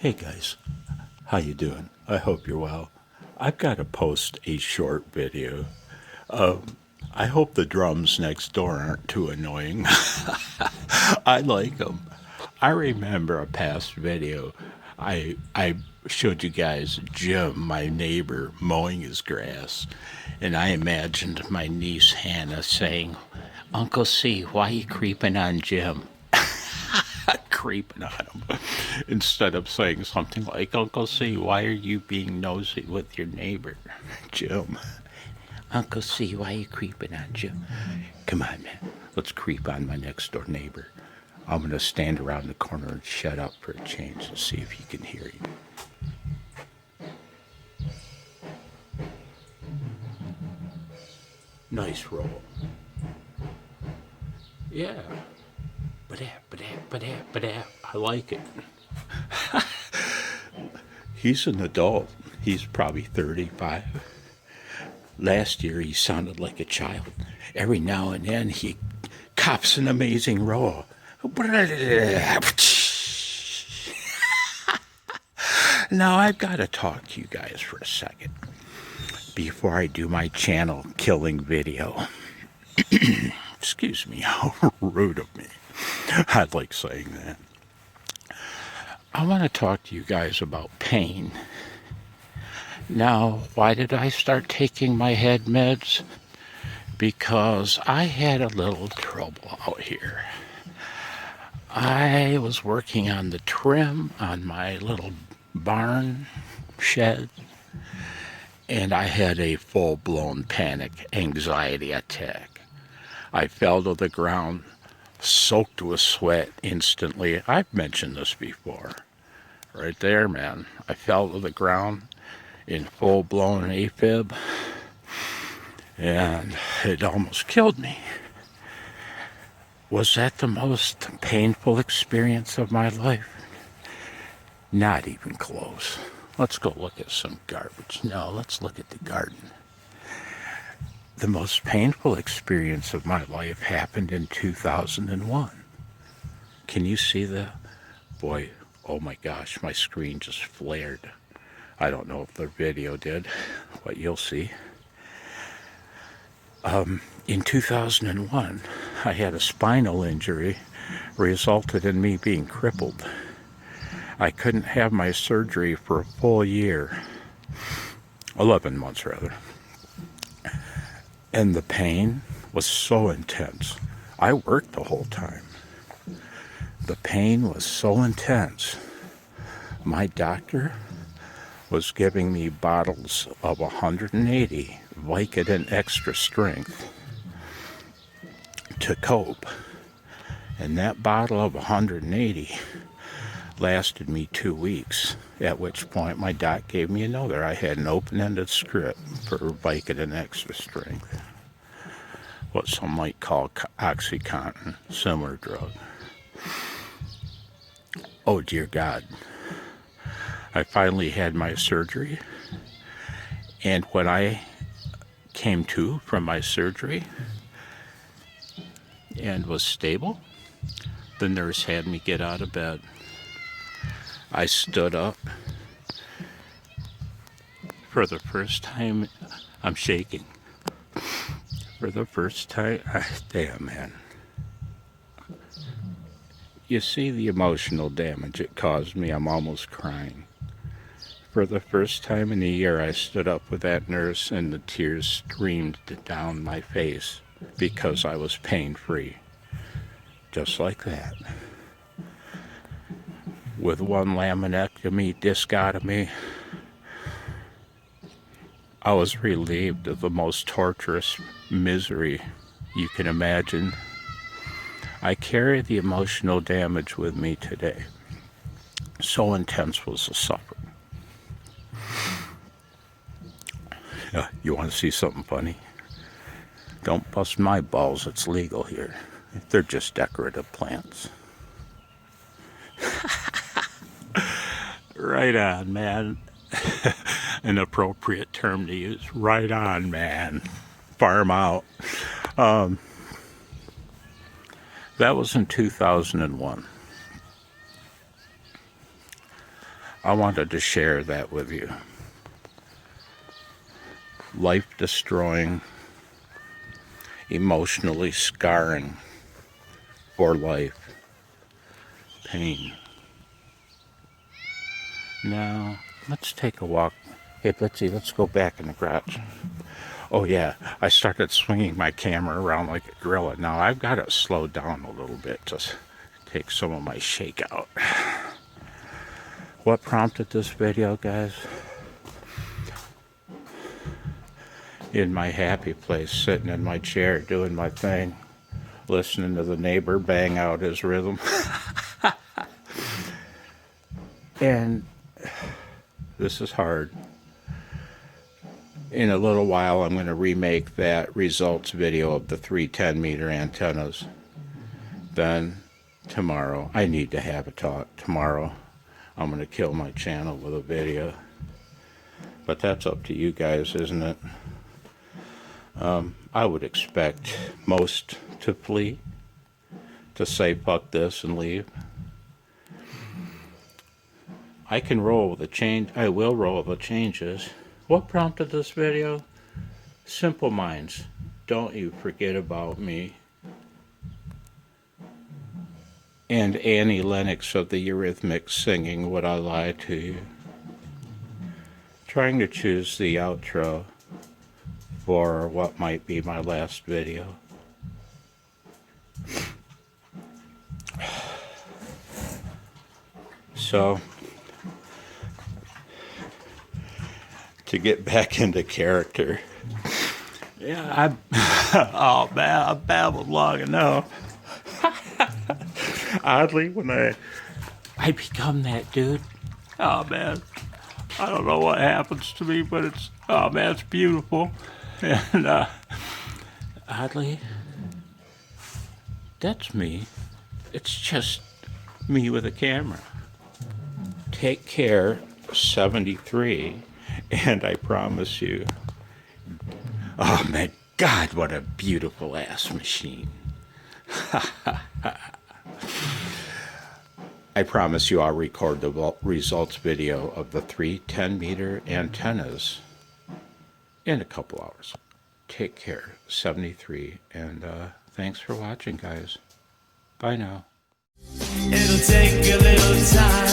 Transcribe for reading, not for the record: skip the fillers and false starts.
Hey guys, how you doing? I hope you're well. I've got to post a short video. I hope the drums next door aren't too annoying. I like them. I remember a past video. I showed you guys Jim, my neighbor, mowing his grass, and I imagined my niece Hannah saying, "Uncle C, why you creeping on Jim?" Creeping on him instead of saying something like, "Uncle C, why are you being nosy with your neighbor, Jim?" "Uncle C, why are you creeping on Jim?" Come on, man. Let's creep on my next door neighbor. I'm going to stand around the corner and shut up for a change to see if he can hear you. Nice roll. Yeah. I like it. He's an adult. He's probably 35. Last year he sounded like a child. Every now and then he cops an amazing roll. Now I've got to talk to you guys for a second before I do my channel killing video. Excuse me, how rude of me. I'd like saying that. I want to talk to you guys about pain. Now, why did I start taking my head meds? Because I had a little trouble out here. I was working on the trim on my little barn shed, and I had a full-blown panic anxiety attack. I fell to the ground, soaked with sweat instantly. I've mentioned this before. Right there, man. I fell to the ground in full-blown AFib, and it almost killed me. Was that the most painful experience of my life? Not even close. Let's go look at some garbage. No, let's look at the garden. The most painful experience of my life happened in 2001. Can you see the... Boy, oh my gosh, my screen just flared. I don't know if the video did, but you'll see. In 2001, I had a spinal injury resulted in me being crippled. I couldn't have my surgery for a full year. 11 months, rather. And the pain was so intense. I worked the whole time. The pain was so intense. My doctor was giving me bottles of 180 Vicodin extra strength to cope. And that bottle of 180 lasted me 2 weeks, at which point my doc gave me another. I had an open-ended script for Vicodin extra strength, what some might call OxyContin, similar drug. Oh dear God. I finally had my surgery, and when I came to from my surgery and was stable, the nurse had me get out of bed. I stood up. For the first time, I'm shaking. For the first time, damn man. You see the emotional damage it caused me. I'm almost crying. For the first time in a year, I stood up with that nurse and the tears streamed down my face because I was pain-free. Just like that. With one laminectomy, discotomy, I was relieved of the most torturous misery you can imagine. I carry the emotional damage with me today. So intense was the suffering. You want to see something funny? Don't bust my balls, it's legal here. They're just decorative plants. Right on, man. An appropriate term to use. Right on, man. Farm out. That was in 2001. I wanted to share that with you. Life-destroying, emotionally scarring for life. Pain. Now, let's take a walk. Hey, Blitzy, let's go back in the garage. Oh, yeah, I started swinging my camera around like a gorilla. Now, I've got to slow down a little bit to take some of my shake out. What prompted this video, guys? In my happy place, sitting in my chair, doing my thing, listening to the neighbor bang out his rhythm. And this is hard. In a little while, I'm going to remake that results video of the 3 10-meter antennas. Then, tomorrow, I need to have a talk. Tomorrow, I'm going to kill my channel with a video. But that's up to you guys, isn't it? I would expect most to flee, to say fuck this and leave. I can roll with the change. I will roll with the changes. What prompted this video? Simple minds. Don't you forget about me. And Annie Lennox of the Eurythmics singing Would I Lie to You. Trying to choose the outro for what might be my last video. So, to get back into character. Yeah, oh man, I babbled long enough. Oddly, when I become that dude, oh man, I don't know what happens to me, but it's, oh man, it's beautiful. And oddly, that's me. It's just me with a camera. Take care, 73. And I promise you, oh my God, what a beautiful ass machine. I promise you I'll record the results video of the 3 10-meter antennas in a couple hours. Take care, 73. And thanks for watching, guys. Bye now. It'll take a little time.